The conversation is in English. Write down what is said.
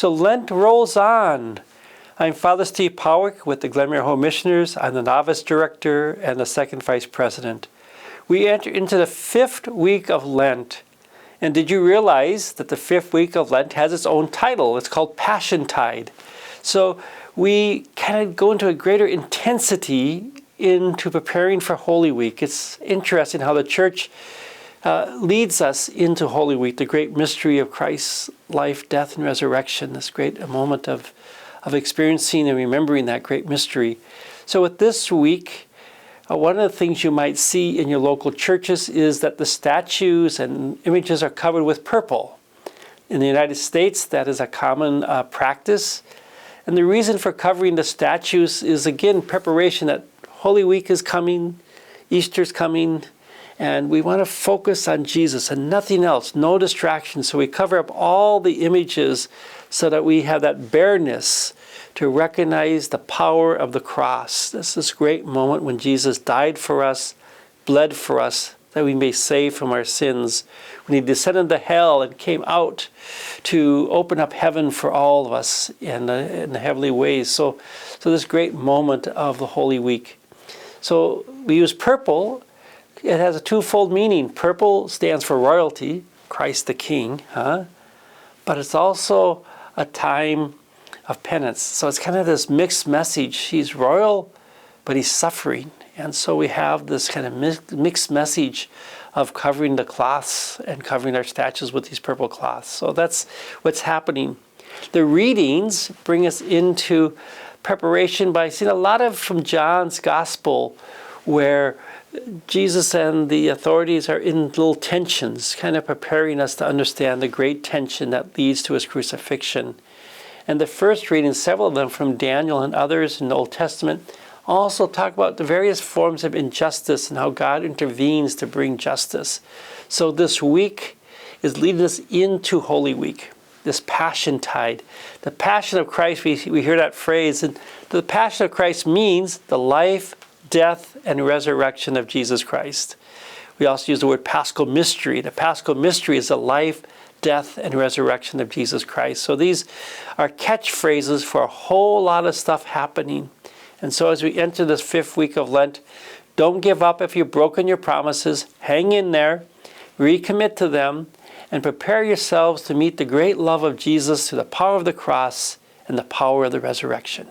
So Lent rolls on. I'm Father Steve Pawelk with the Glenmary Home Missioners. I'm the novice director and the second vice president. We enter into the 5th week of Lent. And did you realize that the 5th week of Lent has its own title? It's called Passiontide. So we kind of go into a greater intensity into preparing for Holy Week. It's interesting how the Church leads us into Holy Week, the great mystery of Christ's life, death, and resurrection, this great moment of experiencing and remembering that great mystery. So with this week, one of the things you might see in your local churches is that the statues and images are covered with purple. In the United States, that is a common practice. And the reason for covering the statues is, again, preparation that Holy Week is coming, Easter's coming, and we want to focus on Jesus and nothing else, no distractions. So we cover up all the images so that we have that bareness to recognize the power of the cross. This is this great moment when Jesus died for us, bled for us, that we may be saved from our sins. When he descended to hell and came out to open up heaven for all of us in the heavenly ways. So this great moment of the Holy Week. So we use purple. It has a twofold meaning. Purple stands for royalty, Christ the King, but it's also a time of penance. So it's kind of this mixed message. He's royal, but he's suffering. And so we have this kind of mixed message of covering the cloths and covering our statues with these purple cloths. So that's what's happening. The readings bring us into preparation by seeing a lot of from John's Gospel where Jesus and the authorities are in little tensions, kind of preparing us to understand the great tension that leads to his crucifixion. And the first reading, several of them from Daniel and others in the Old Testament, also talk about the various forms of injustice and how God intervenes to bring justice. So this week is leading us into Holy Week, this Passiontide. The Passion of Christ, we hear that phrase, and the Passion of Christ means the life, death, and resurrection of Jesus Christ. We also use the word Paschal Mystery. The Paschal Mystery is the life, death, and resurrection of Jesus Christ. So these are catchphrases for a whole lot of stuff happening. And so as we enter this 5th week of Lent, don't give up if you've broken your promises. Hang in there, recommit to them, and prepare yourselves to meet the great love of Jesus through the power of the cross and the power of the resurrection.